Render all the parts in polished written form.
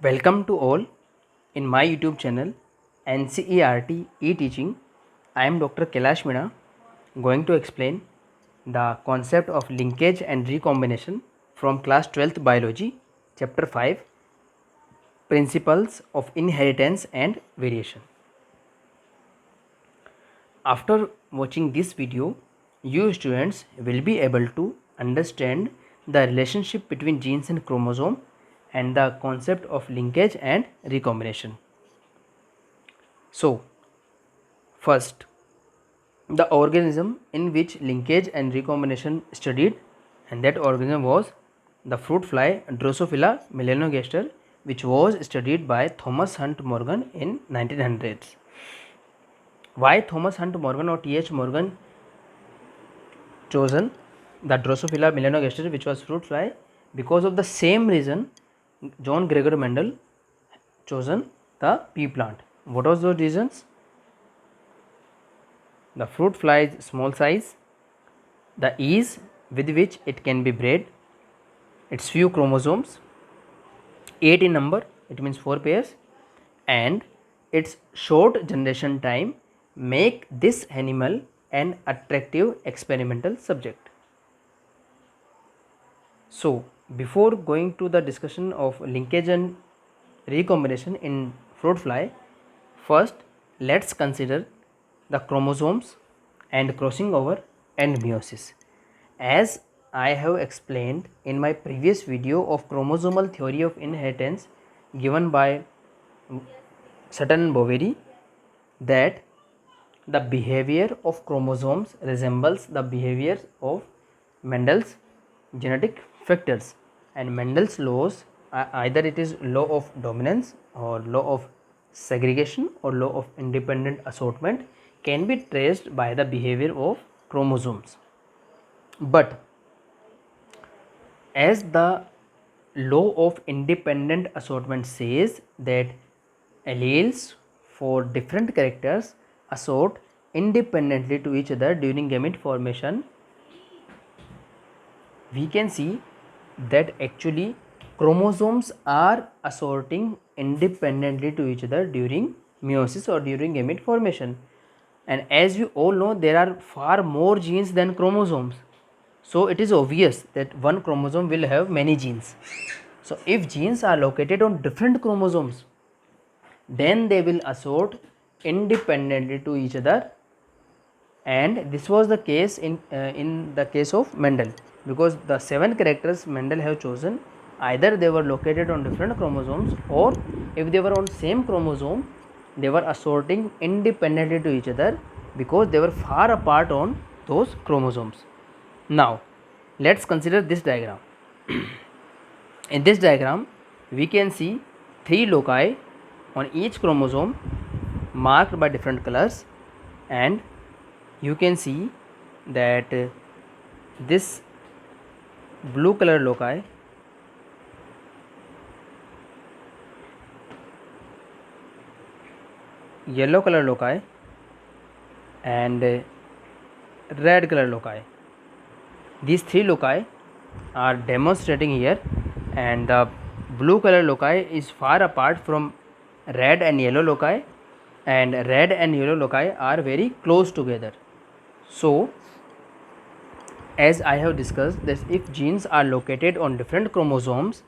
Welcome to all in my YouTube channel NCERT e-teaching. I am Dr. Kailash Meena going to explain the concept of linkage and recombination from class 12th biology chapter 5 principles of inheritance and variation. After watching this video, you students will be able to understand the relationship between genes and chromosome and the concept of linkage and recombination. So, first, the organism in which linkage and recombination studied, and that organism was the fruit fly Drosophila melanogaster, which was studied by Thomas Hunt Morgan in 1900s. Why Thomas Hunt Morgan or T.H. Morgan chosen the Drosophila melanogaster, which was fruit fly? Because of the same reason John Gregor Mendel chosen the pea plant. What was those reasons? The fruit fly's small size, the ease with which it can be bred, its few chromosomes, 8 in number, it means 4 pairs, and its short generation time make this animal an attractive experimental subject. So, before going to the discussion of linkage and recombination in fruit fly, first let's consider the chromosomes and crossing over and meiosis. As I have explained in my previous video of chromosomal theory of inheritance given by Sutton and Boveri, that the behavior of chromosomes resembles the behavior of Mendel's genetic factors, and Mendel's laws, either it is law of dominance or law of segregation or law of independent assortment, can be traced by the behavior of chromosomes. But as the law of independent assortment says that alleles for different characters assort independently to each other during gamete formation, we can see that actually chromosomes are assorting independently to each other during meiosis or during gamete formation. And as we all know, there are far more genes than chromosomes. So it is obvious that one chromosome will have many genes. So if genes are located on different chromosomes, then they will assort independently to each other, and this was the case in the case of Mendel, because the 7 characters Mendel have chosen, either they were located on different chromosomes, or if they were on same chromosome, they were assorting independently to each other because they were far apart on those chromosomes. Now let's consider this diagram. In this diagram we can see 3 loci on each chromosome marked by different colors, and you can see that this blue color loci, yellow color loci, and red color loci. These 3 loci are demonstrating here, and the blue color loci is far apart from red and yellow loci, and red and yellow loci are very close together. So as I have discussed, that if genes are located on different chromosomes,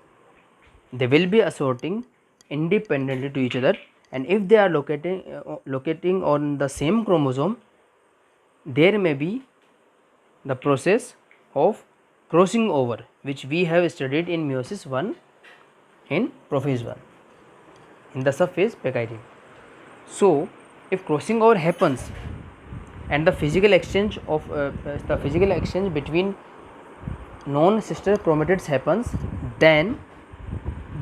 they will be assorting independently to each other, and if they are locating on the same chromosome, there may be the process of crossing over, which we have studied in meiosis 1 in prophase 1 in the subphase Peckyrin. So if crossing over happens and the physical exchange between non-sister chromatids happens, then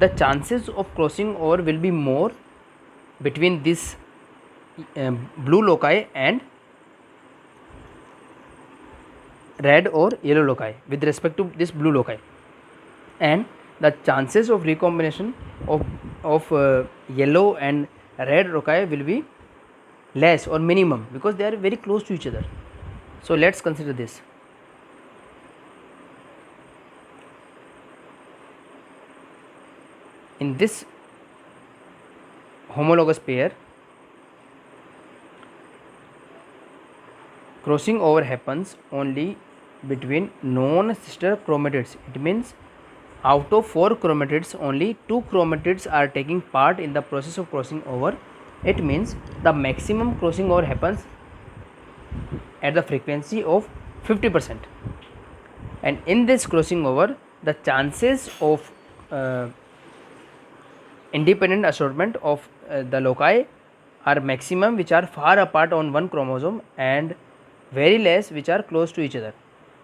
the chances of crossing over will be more between this blue loci and red or yellow loci with respect to this blue loci, and the chances of recombination of yellow and red loci will be less or minimum because they are very close to each other. So let's consider this. In this homologous pair, crossing over happens only between non-sister chromatids. It means out of 4 chromatids, only 2 chromatids are taking part in the process of crossing over. It means the maximum crossing over happens at the frequency of 50%. And in this crossing over, the chances of independent assortment of the loci are maximum which are far apart on one chromosome and very less which are close to each other.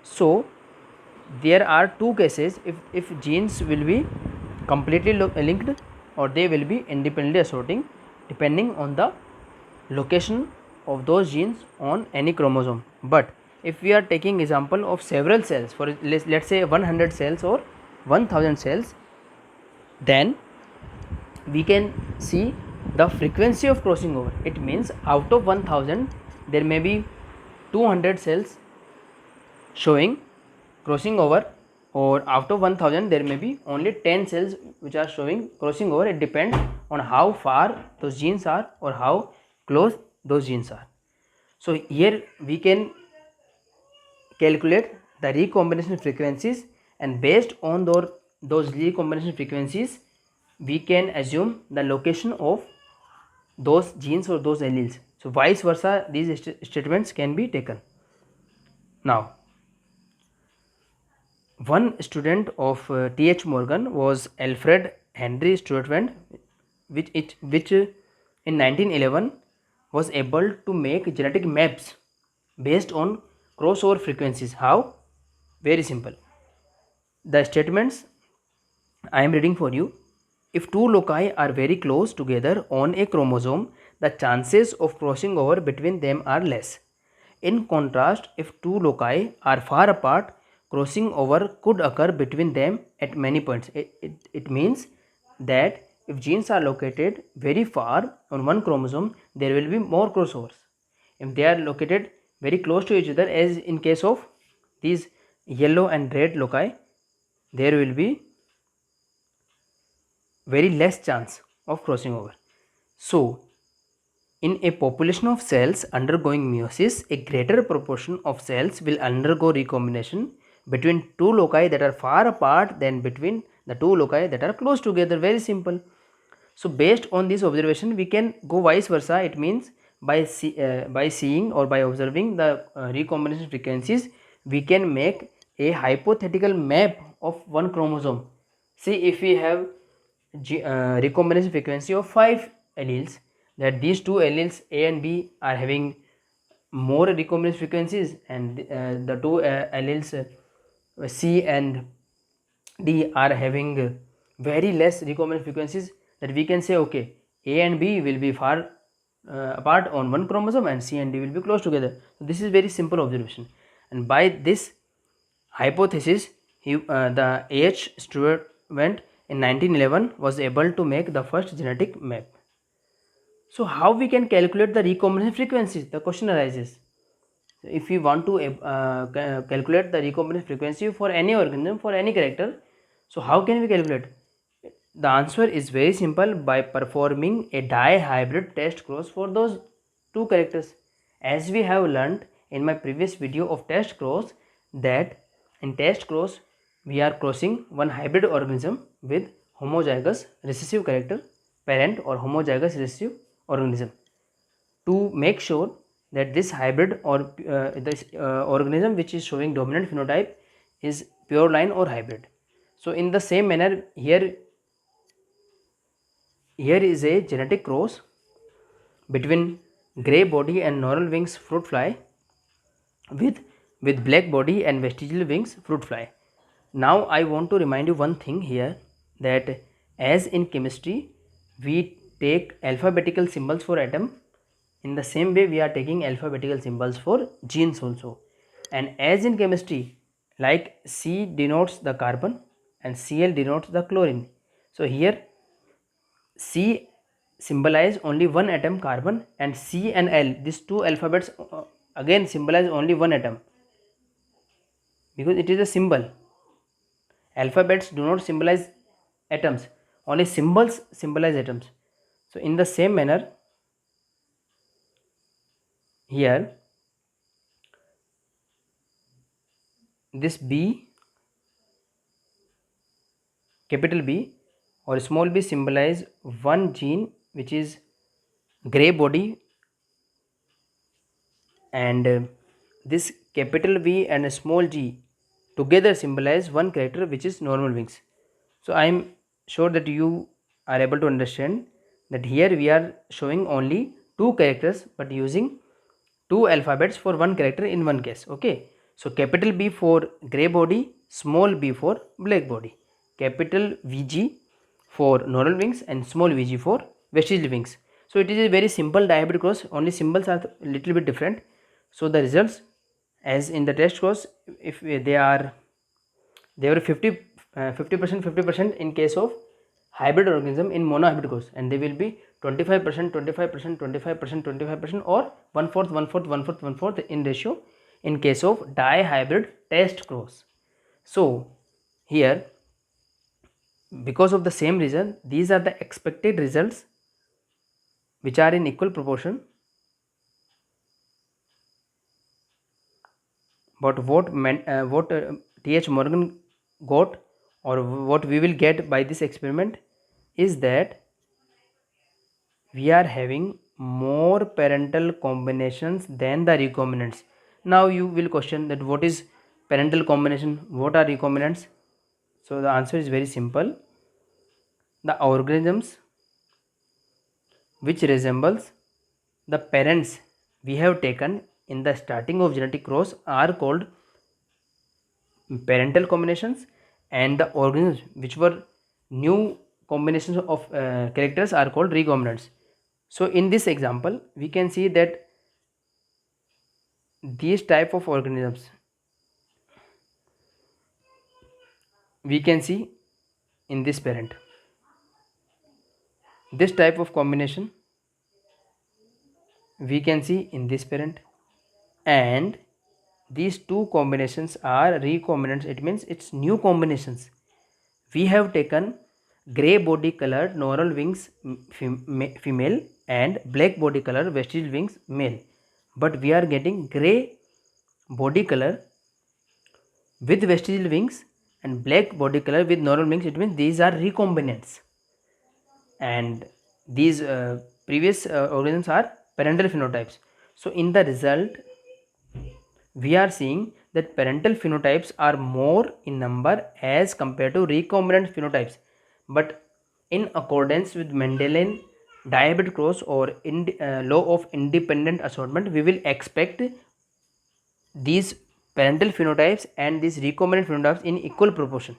So there are two cases if genes will be completely linked or they will be independently assorting depending on the location of those genes on any chromosome. But if we are taking example of several cells, for let's say 100 cells or 1000 cells, then we can see the frequency of crossing over. It means out of 1000 there may be 200 cells showing crossing over, or out of 1000 there may be only 10 cells which are showing crossing over. It depends on how far those genes are or how close those genes are. So here we can calculate the recombination frequencies, and based on those recombination frequencies we can assume the location of those genes or those alleles. So vice versa, these statements can be taken. Now, one student of T.H. Morgan was Alfred Henry Sturtevant, which in 1911 was able to make genetic maps based on crossover frequencies. How? Very simple. The statements I am reading for you. If two loci are very close together on a chromosome, the chances of crossing over between them are less. In contrast, if two loci are far apart, crossing over could occur between them at many points. It means that if genes are located very far on one chromosome, there will be more crossovers. If they are located very close to each other, as in case of these yellow and red loci, there will be very less chance of crossing over. So, in a population of cells undergoing meiosis, a greater proportion of cells will undergo recombination between two loci that are far apart than between the two loci that are close together. Very simple. So, based on this observation, we can go vice versa. It means by seeing or by observing the recombination frequencies, we can make a hypothetical map of one chromosome. See, if we have recombination frequency of 5 alleles, that these two alleles A and B are having more recombination frequencies, and the two alleles C and D are having very less recombination frequencies, that we can say okay, A and B will be far apart on one chromosome and C and D will be close together. So this is very simple observation, and by this hypothesis the H. Sturtevant in 1911 was able to make the first genetic map. So how we can calculate the recombination frequencies? The question arises. If we want to calculate the recombination frequency for any organism, for any character, so how can we calculate? The answer is very simple, by performing a dihybrid test cross for those two characters. As we have learnt in my previous video of test cross, that in test cross we are crossing one hybrid organism with homozygous recessive character parent or homozygous recessive organism to make sure that this hybrid or this organism which is showing dominant phenotype is pure line or hybrid. So in the same manner, here is a genetic cross between grey body and normal wings fruit fly with black body and vestigial wings fruit fly. Now I want to remind you one thing here, that as in chemistry we take alphabetical symbols for atom, in the same way we are taking alphabetical symbols for genes also. And as in chemistry, like C denotes the carbon and Cl denotes the chlorine. So here C symbolize only one atom carbon, and C and L, these two alphabets again symbolize only one atom, because it is a symbol. Alphabets do not symbolize atoms, only symbols symbolize atoms. So in the same manner, here this B, capital B or small b symbolize one gene which is gray body, and this capital V and a small g together symbolize one character which is normal wings. So I am sure that you are able to understand that here we are showing only two characters but using two alphabets for one character in one case. Okay, so capital B for gray body, small b for black body, capital VG for normal wings and small vg for vestigial wings. So it is a very simple dihybrid cross, only symbols are little bit different. So the results as in the test cross, if they were 50% 50% in case of hybrid organism in monohybrid cross, and they will be 25% 25% 25% 25% or 1/4 1/4 1/4 1/4 in ratio in case of dihybrid test cross. So here, because of the same reason, these are the expected results which are in equal proportion. But what Th. Morgan got, or what we will get by this experiment, is that we are having more parental combinations than the recombinants. Now you will question that what is parental combination, what are recombinants? So the answer is very simple. The organisms which resembles the parents we have taken in the starting of genetic cross are called parental combinations, and the organisms which were new combinations of characters are called recombinants. So in this example we can see that these type of organisms we can see in this parent, this type of combination we can see in this parent, and these two combinations are recombinants. It means it's new combinations. We have taken gray body color normal wings female and black body color vestigial wings male, but we are getting gray body color with vestigial wings and black body color with normal wings. It means these are recombinants, and these previous organisms are parental phenotypes. So in the result we are seeing that parental phenotypes are more in number as compared to recombinant phenotypes, but in accordance with Mendelian dihybrid cross or law of independent assortment, we will expect these parental phenotypes and these recombinant phenotypes in equal proportion.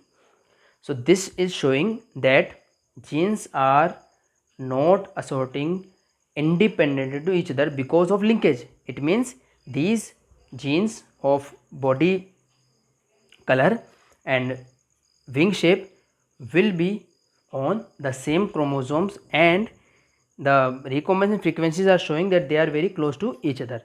So this is showing that genes are not assorting independently to each other because of linkage. It means these genes of body color and wing shape will be on the same chromosomes, and the recombination frequencies are showing that they are very close to each other.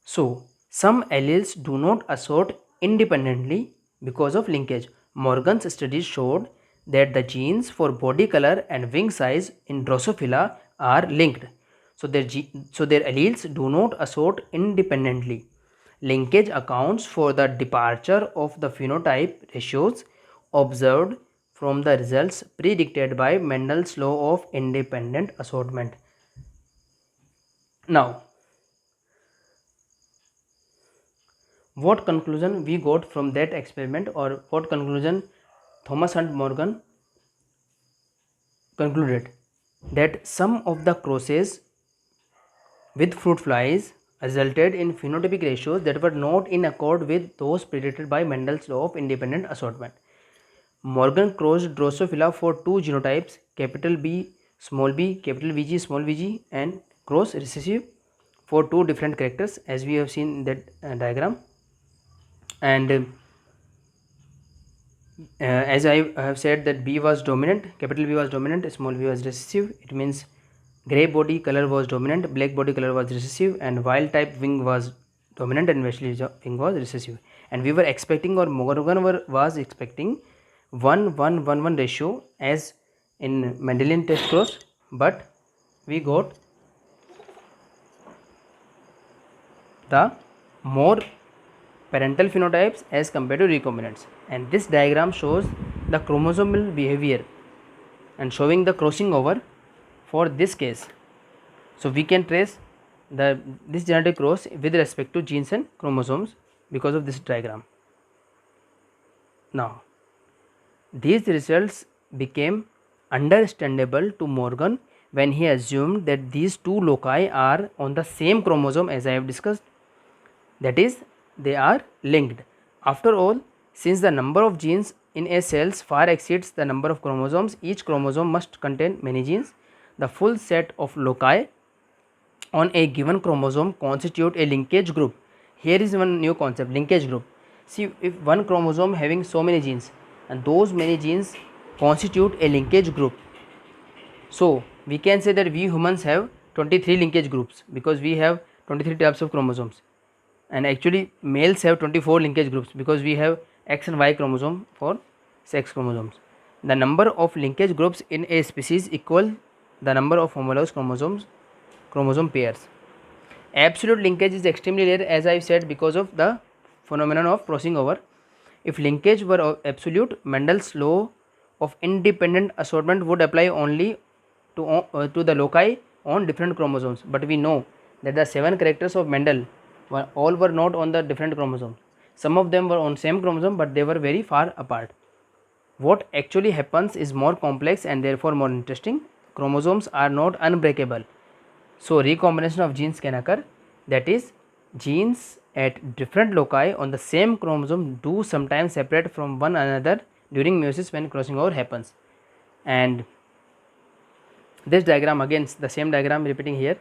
So some alleles do not assort independently because of linkage. Morgan's studies showed that the genes for body color and wing size in Drosophila are linked. So their alleles do not assort independently. Linkage accounts for the departure of the phenotype ratios observed from the results predicted by Mendel's law of independent assortment. Now, what conclusion we got from that experiment, or what conclusion Thomas Hunt Morgan concluded? That some of the crosses with fruit flies resulted in phenotypic ratios that were not in accord with those predicted by Mendel's law of independent assortment. Morgan crossed Drosophila for two genotypes, capital B, small b, capital VG, small vg, and cross recessive for two different characters, as we have seen in that diagram. And as I have said that B was dominant, capital B was dominant, small b was recessive. It means gray body color was dominant, black body color was recessive, and wild type wing was dominant and vestigial wing was recessive. And we were expecting, or Morgan was expecting 1:1:1:1 ratio as in Mendelian test cross, but we got the more parental phenotypes as compared to recombinants, and this diagram shows the chromosomal behavior and showing the crossing over for this case. So we can trace this genetic cross with respect to genes and chromosomes because of this diagram. Now these results became understandable to Morgan when he assumed that these two loci are on the same chromosome, as I have discussed, that is, they are linked. After all, since the number of genes in a cells far exceeds the number of chromosomes, each chromosome must contain many genes. The full set of loci on a given chromosome constitute a linkage group. Here is one new concept, linkage group. See, if one chromosome having so many genes and those many genes constitute a linkage group, so we can say that we humans have 23 linkage groups because we have 23 types of chromosomes, and actually males have 24 linkage groups because we have X and Y chromosome for sex chromosomes. The number of linkage groups in a species equal the number of homologous chromosome pairs. Absolute linkage is extremely rare, as I said, because of the phenomenon of crossing over. If linkage were absolute, Mendel's law of independent assortment would apply only to the loci on different chromosomes. But we know that the 7 characters of Mendel all were not on the different chromosomes. Some of them were on same chromosome, but they were very far apart. What actually happens is more complex and therefore more interesting. Chromosomes are not unbreakable. So recombination of genes can occur, that is, genes at different loci on the same chromosome do sometimes separate from one another during meiosis when crossing over happens. And this diagram, again the same diagram repeating here,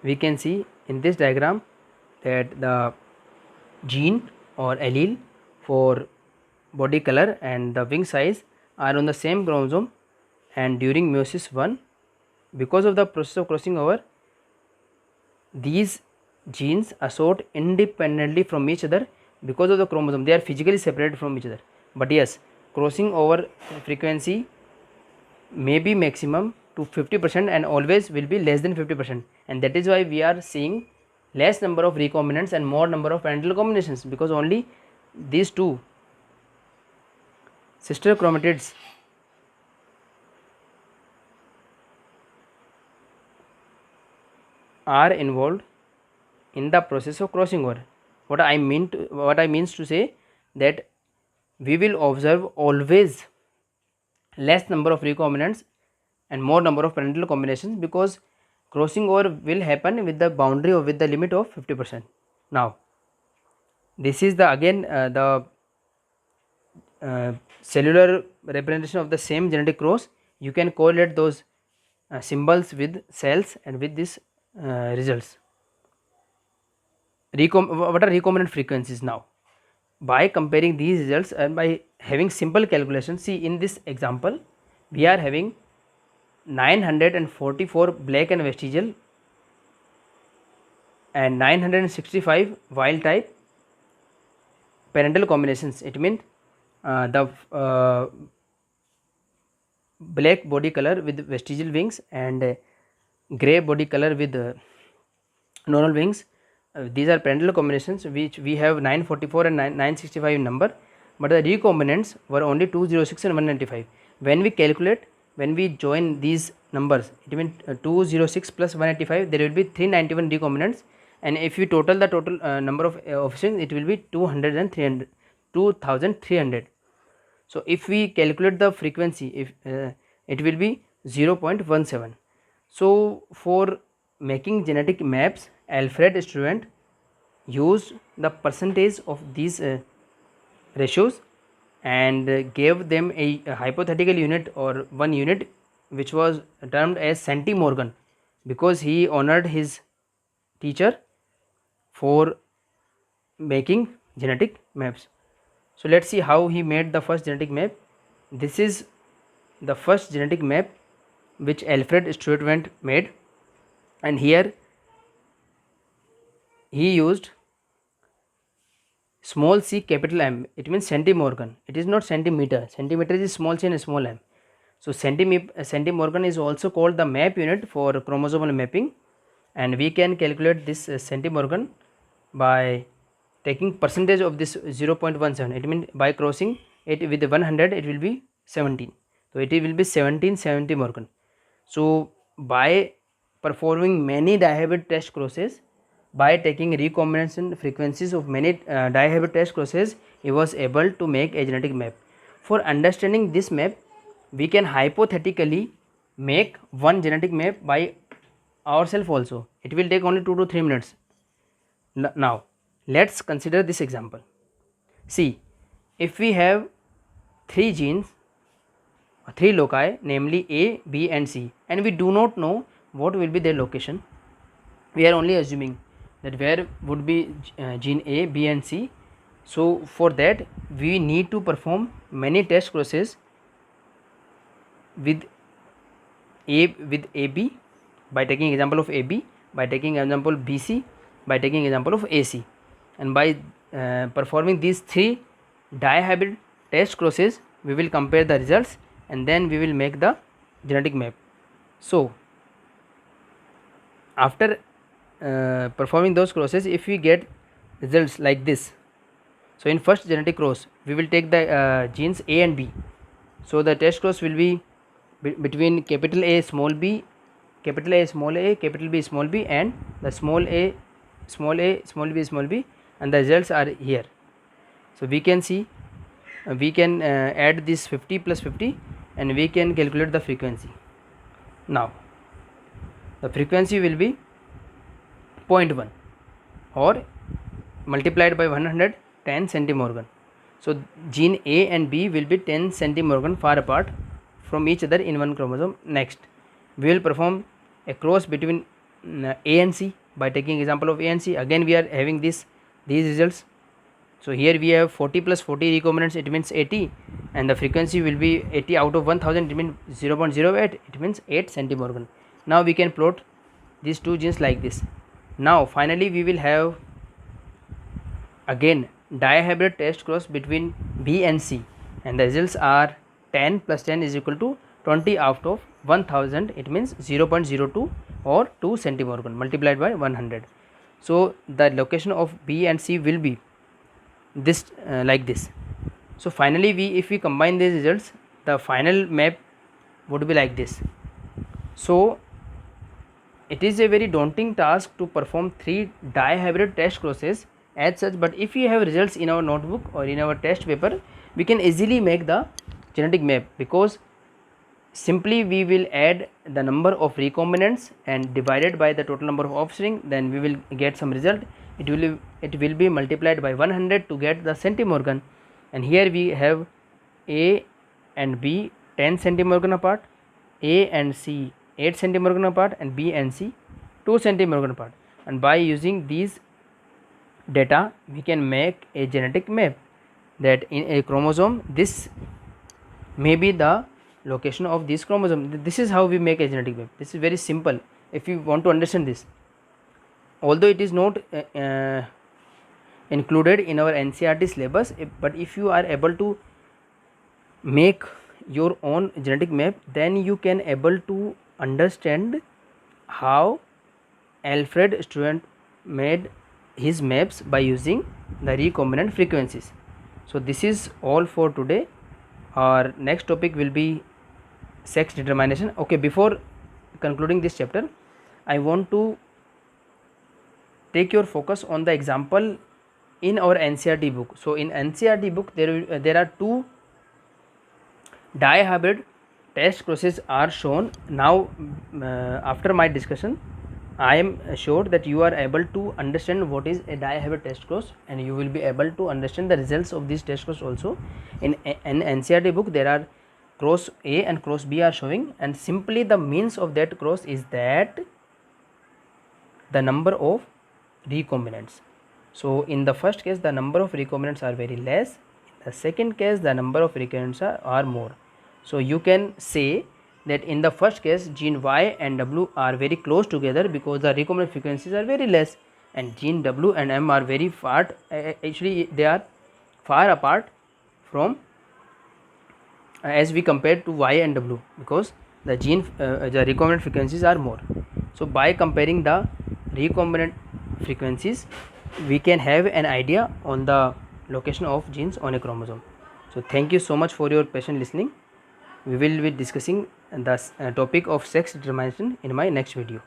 we can see in this diagram that the gene or allele for body color and the wing size are on the same chromosome, and during meiosis 1, because of the process of crossing over, these genes assort independently from each other because of the chromosome. They are physically separated from each other. But yes, crossing over frequency may be maximum to 50% and always will be less than 50%, and that is why we are seeing less number of recombinants and more number of parental combinations, because only these two sister chromatids are involved in the process of crossing over. What I means to say that we will observe always less number of recombinants and more number of parental combinations, because crossing over will happen with the boundary or with the limit of 50%. Now this is the again the cellular representation of the same genetic cross. You can correlate those symbols with cells and with these results. What are recombinant frequencies now? By comparing these results and by having simple calculations, see in this example we are having 944 black and vestigial and 965 wild type parental combinations. It means the black body color with vestigial wings and gray body color with normal wings. These are parental combinations which we have 944 and 965 in number, but the recombinants were only 206 and 195. When we calculate, when we join these numbers, it means 206 plus 185, there will be 391 recombinants, and if you total the total number of officers, it will be 200 and 300, 2300. So if we calculate the frequency, if it will be 0.17. So for making genetic maps, Alfred Student used the percentage of these ratios and gave them a hypothetical unit or one unit which was termed as centimorgan, because he honored his teacher for making genetic maps. So let's see how he made the first genetic map. This is the first genetic map which Alfred Student made, and here he used small c capital M. It means centimorgan. It is not centimeter. Centimeter is small c and small m. So centimorgan is also called the map unit for chromosomal mapping, and we can calculate this centimorgan by taking percentage of this 0.17. It means by crossing it with 100 it will be 17. So it will be 17 centimorgan. So by performing many dihybrid test crosses, by taking recombination frequencies of many dihybrid test crosses, he was able to make a genetic map. For understanding this map, we can hypothetically make one genetic map by ourselves also. It will take only 2 to 3 minutes. Now let's consider this example. See, if we have 3 genes, 3 loci, namely A, B and C, and we do not know what will be their location, we are only assuming that where would be gene A, B and C. So for that we need to perform many test crosses with AB, by taking example of AB, by taking example BC, by taking example of AC, and by performing these 3 dihybrid test crosses, we will compare the results and then we will make the genetic map. So after performing those crosses, if we get results like this, so in first genetic cross we will take the genes A and B. So the test cross will be between capital A small b, capital A small a, capital B small b, and the small a, small b, small b, and the results are here. So we can see we can add this 50 plus 50 and we can calculate the frequency. Now the frequency will be 0.1 or multiplied by 110 centimorgan. So gene A and B will be 10 centimorgan far apart from each other in one chromosome. Next we will perform a cross between A and C by taking example of A and C. Again we are having these results. So here we have 40 plus 40 recombinants, it means 80, and the frequency will be 80 out of 1000, it means 0.08, it means 8 centimorgan. Now we can plot these two genes like this. Now finally we will have again dihybrid test cross between B and C, and the results are 10 plus 10 is equal to 20 out of 1000, it means 0.02 or 2 centimorgan multiplied by 100. So the location of B and C will be this like this. So finally if we combine these results, the final map would be like this. So it is a very daunting task to perform 3 dihybrid test crosses as such, but if we have results in our notebook or in our test paper, we can easily make the genetic map, because simply we will add the number of recombinants and divided by the total number of offspring, then we will get some result. It will be multiplied by 100 to get the centimorgan, and here we have A and B 10 centimorgan apart, A and C 8 centimorgan apart, and B and C 2 centimorgan apart, and by using these data we can make a genetic map that in a chromosome this may be the location of this chromosome. This is how we make a genetic map. This is very simple if you want to understand this, although it is not included in our NCERT syllabus, but if you are able to make your own genetic map, then you can able to understand how Alfred Stewart made his maps by using the recombinant frequencies. So this is all for today. Our next topic will be sex determination. Okay, before concluding this chapter, I want to take your focus on the example in our NCERT book. So in NCERT book there are 2 dihybrid test crosses are shown. Now after my discussion, I am assured that you are able to understand what is a dihybrid test cross, and you will be able to understand the results of this test cross also. In an NCERT book there are cross A and cross B are showing, and simply the means of that cross is that the number of recombinants. So in the first case the number of recombinants are very less, in the second case the number of recombinants are more. So you can say that in the first case gene Y and W are very close together because the recombinant frequencies are very less, and gene W and M are very far, actually they are far apart from as we compare to Y and W, because the the recombinant frequencies are more. So by comparing the recombinant frequencies, we can have an idea on the location of genes on a chromosome. So thank you so much for your patient listening. We will be discussing the topic of sex determination in my next video.